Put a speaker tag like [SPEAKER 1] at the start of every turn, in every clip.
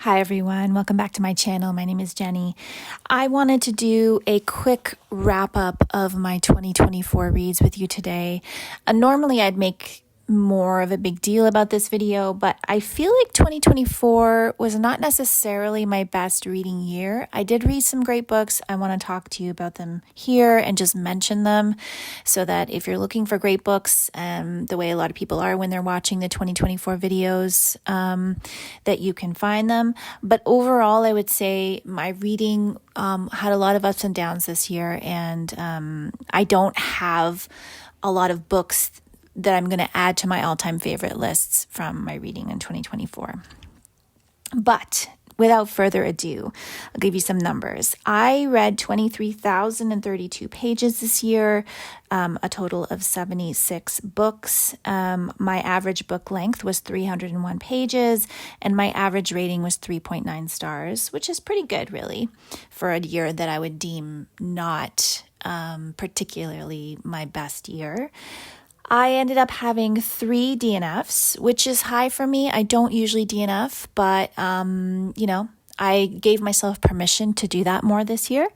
[SPEAKER 1] Hi everyone, welcome back to my channel. My name is Jenny. I wanted to do a quick wrap up of my 2024 reads with you today. Normally I'd make more of a big deal about this video, but I feel like 2024 was not necessarily my best reading year. I did read some great books. I want to talk to you about them here and just mention them so that if you're looking for great books, the way a lot of people are when they're watching the 2024 videos, that you can find them. But overall, I would say my reading had a lot of ups and downs this year, and I don't have a lot of books that I'm going to add to my all-time favorite lists from my reading in 2024. But without further ado, I'll give you some numbers. I read 23,032 pages this year, a total of 76 books. My average book length was 301 pages, and my average rating was 3.9 stars, which is pretty good, really, for a year that I would deem not particularly my best year. I ended up having 3 DNFs, which is high for me. I don't usually DNF, but, I gave myself permission to do that more this year.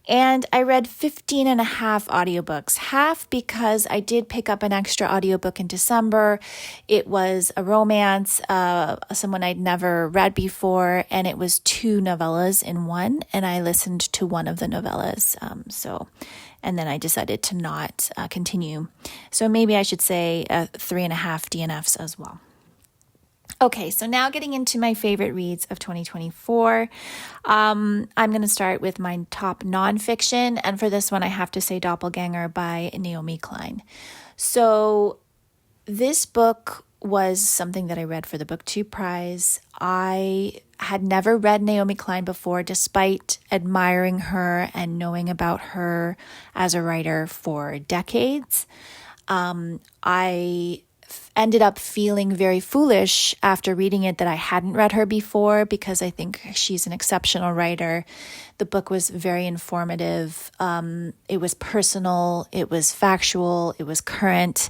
[SPEAKER 1] And I read 15 and a half audiobooks, half because I did pick up an extra audiobook in December. It was a romance, someone I'd never read before, and it was 2 novellas in one, and I listened to one of the novellas. And then I decided to not continue. So maybe I should say 3.5 DNFs as well. Okay, so now getting into my favorite reads of 2024. I'm going to start with my top nonfiction. And for this one, I have to say Doppelganger by Naomi Klein. So this book was something that I read for the BookTube Prize. I had never read Naomi Klein before, despite admiring her and knowing about her as a writer for decades. I ended up feeling very foolish after reading it that I hadn't read her before, because I think she's an exceptional writer. The book was very informative. It was personal. It was factual. It was current.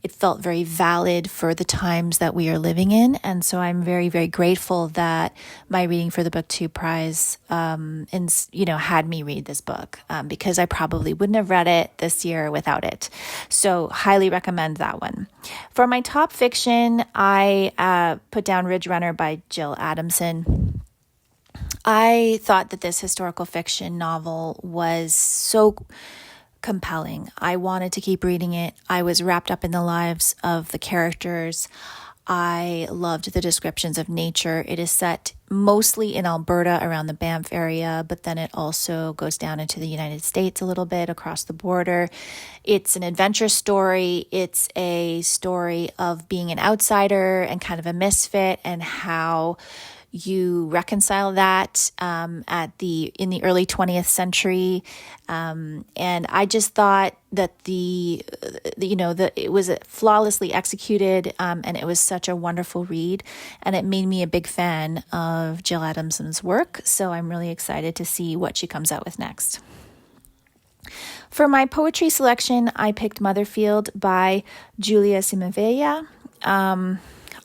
[SPEAKER 1] It felt very valid for the times that we are living in. And so I'm very, very grateful that my reading for the BookTube Prize, had me read this book, because I probably wouldn't have read it this year without it. So highly recommend that one. For my top fiction, I put down Ridgerunner by Gil Adamson. I thought that this historical fiction novel was so compelling. I wanted to keep reading it. I was wrapped up in the lives of the characters. I loved the descriptions of nature. It is set mostly in Alberta around the Banff area, but then it also goes down into the United States a little bit across the border. It's an adventure story. It's a story of being an outsider and kind of a misfit, and how you reconcile that in the early 20th century. And I just thought that it was flawlessly executed, and it was such a wonderful read, and it made me a big fan of Gil Adamson's work. So I'm really excited to see what she comes out with next. For my poetry selection, I picked Motherfield by Cimafiejeva.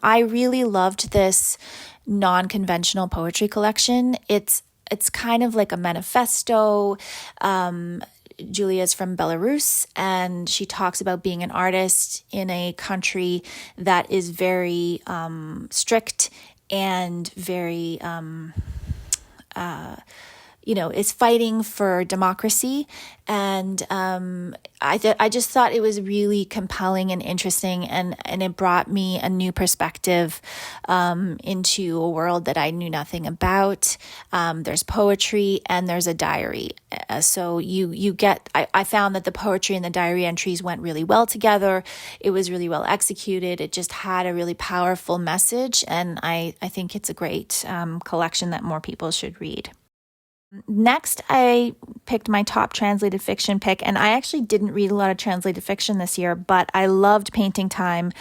[SPEAKER 1] I really loved this non-conventional poetry collection. It's kind of like a manifesto. Julia's from Belarus, and she talks about being an artist in a country that is very strict and very is fighting for democracy. And I just thought it was really compelling and interesting, and it brought me a new perspective into a world that I knew nothing about. There's poetry and there's a diary. So you get, I found that the poetry and the diary entries went really well together. It was really well executed. It just had a really powerful message, and I think it's a great collection that more people should read. Next, I picked my top translated fiction pick, and I actually didn't read a lot of translated fiction this year, but I loved Painting Time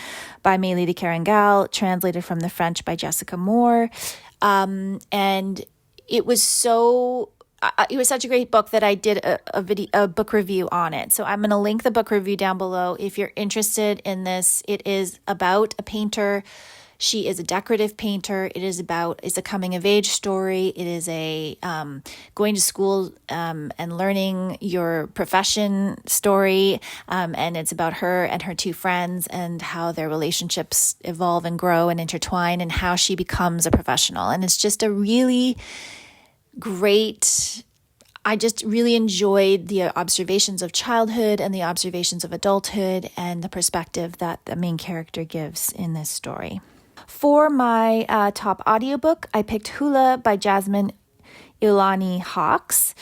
[SPEAKER 1] by Maylis de Kerangal, translated from the French by Jessica Moore. And it was such a great book that I did a book review on it. So I'm going to link the book review down below if you're interested in this. It is about a painter She is a decorative painter. It's a coming of age story. It is a going to school and learning your profession story. And it's about her and her two friends and how their relationships evolve and grow and intertwine and how she becomes a professional. And it's just a really great, I just really enjoyed the observations of childhood and the observations of adulthood and the perspective that the main character gives in this story. For my top audiobook, I picked Hula by Jasmin, Iolani, Hakes.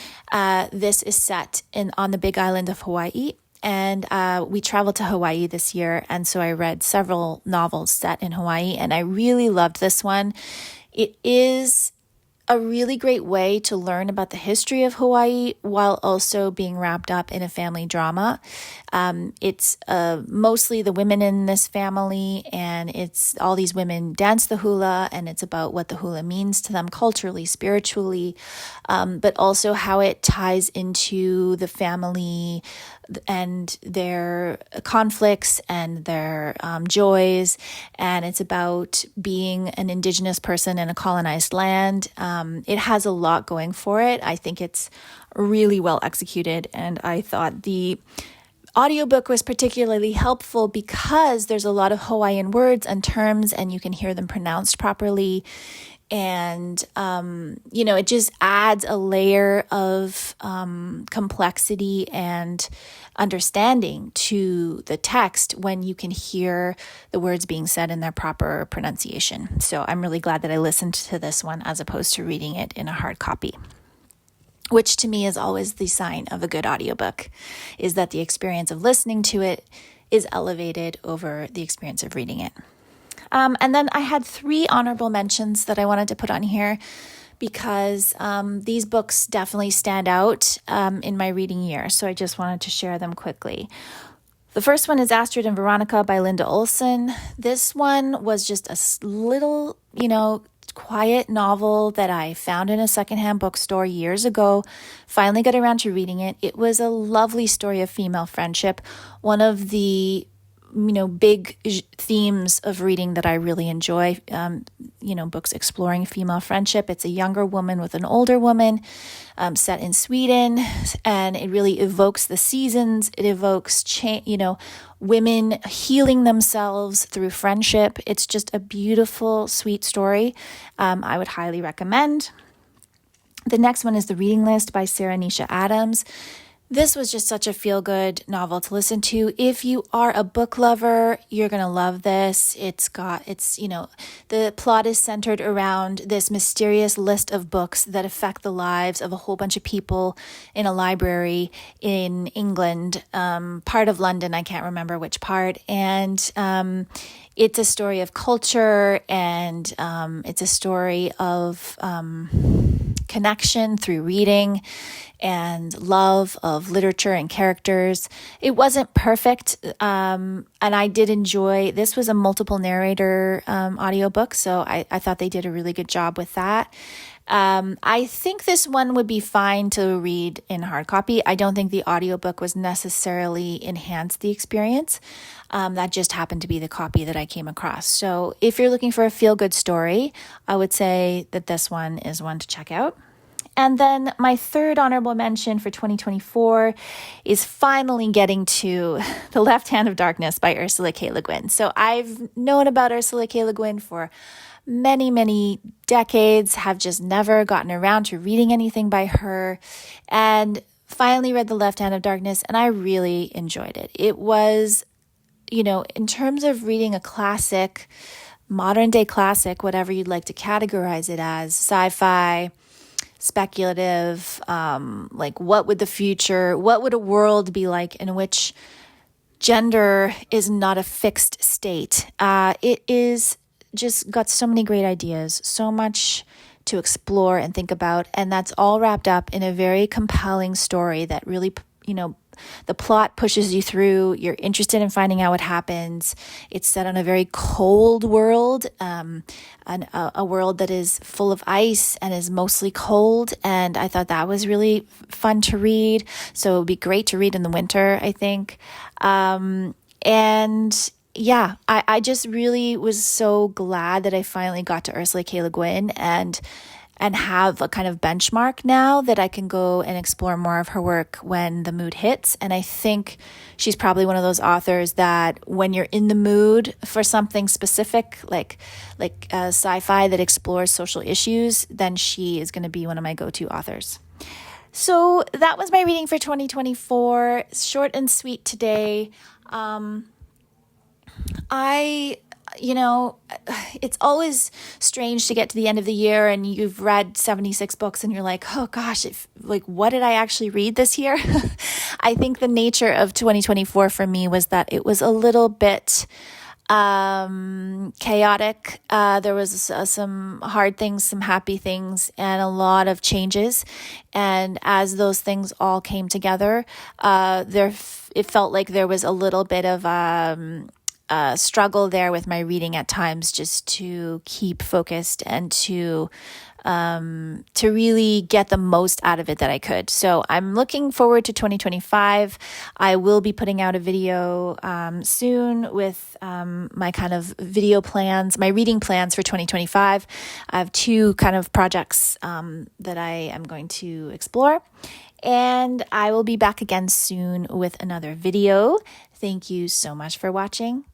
[SPEAKER 1] This is set on the big island of Hawaii. And we traveled to Hawaii this year. And so I read several novels set in Hawaii. And I really loved this one. It is a really great way to learn about the history of Hawaii while also being wrapped up in a family drama. It's mostly the women in this family, and it's all these women dance the hula, and it's about what the hula means to them culturally, spiritually, but also how it ties into the family and their conflicts and their joys. And it's about being an indigenous person in a colonized land. It has a lot going for it. I think it's really well executed. And I thought the audiobook was particularly helpful because there's a lot of Hawaiian words and terms and you can hear them pronounced properly. And, it just adds a layer of complexity and understanding to the text when you can hear the words being said in their proper pronunciation. So I'm really glad that I listened to this one as opposed to reading it in a hard copy, which to me is always the sign of a good audiobook, is that the experience of listening to it is elevated over the experience of reading it. And then I had 3 honorable mentions that I wanted to put on here because these books definitely stand out in my reading year. So I just wanted to share them quickly. The first one is Astrid and Veronika by Linda Olsson. This one was just a little, quiet novel that I found in a secondhand bookstore years ago. Finally got around to reading it. It was a lovely story of female friendship. One of the big themes of reading that I really enjoy, books exploring female friendship. It's a younger woman with an older woman set in Sweden, and it really evokes the seasons. It evokes, women healing themselves through friendship. It's just a beautiful, sweet story. I would highly recommend. The next one is The Reading List by Sara Nisha Adams. This was just such a feel-good novel to listen to. If you are a book lover, you're going to love this. The plot is centered around this mysterious list of books that affect the lives of a whole bunch of people in a library in England, part of London, I can't remember which part. And it's a story of culture, and it's a story of connection through reading and love of literature and characters. It wasn't perfect, and I did enjoy, this was a multiple narrator audiobook, so I thought they did a really good job with that. I think this one would be fine to read in hard copy. I don't think the audiobook was necessarily enhanced the experience. That just happened to be the copy that I came across. So if you're looking for a feel-good story, I would say that this one is one to check out. And then my third honorable mention for 2024 is finally getting to The Left Hand of Darkness by Ursula K. Le Guin. So I've known about Ursula K. Le Guin for many, many decades, have just never gotten around to reading anything by her, and finally read The Left Hand of Darkness, and I really enjoyed it. It was, in terms of reading a classic, modern day classic, whatever you'd like to categorize it as, sci-fi, speculative, what would a world be like in which gender is not a fixed state? It is just got so many great ideas, so much to explore and think about, and that's all wrapped up in a very compelling story that really, the plot pushes you through. You're interested in finding out what happens. It's set on a very cold world, a world that is full of ice and is mostly cold. And I thought that was really fun to read. So it would be great to read in the winter, I think. And yeah, I just really was so glad that I finally got to Ursula K. Le Guin and have a kind of benchmark now that I can go and explore more of her work when the mood hits. And I think she's probably one of those authors that when you're in the mood for something specific, like sci-fi that explores social issues, then she is going to be one of my go-to authors. So that was my reading for 2024. Short and sweet today. It's always strange to get to the end of the year and you've read 76 books and you're like, oh gosh, what did I actually read this year? I think the nature of 2024 for me was that it was a little bit chaotic. There was some hard things, some happy things, and a lot of changes. And as those things all came together, it felt like there was a little bit of struggle there with my reading at times, just to keep focused and to really get the most out of it that I could. So I'm looking forward to 2025. I will be putting out a video soon with my kind of video plans, my reading plans for 2025. I have 2 kind of projects that I am going to explore. And I will be back again soon with another video. Thank you so much for watching.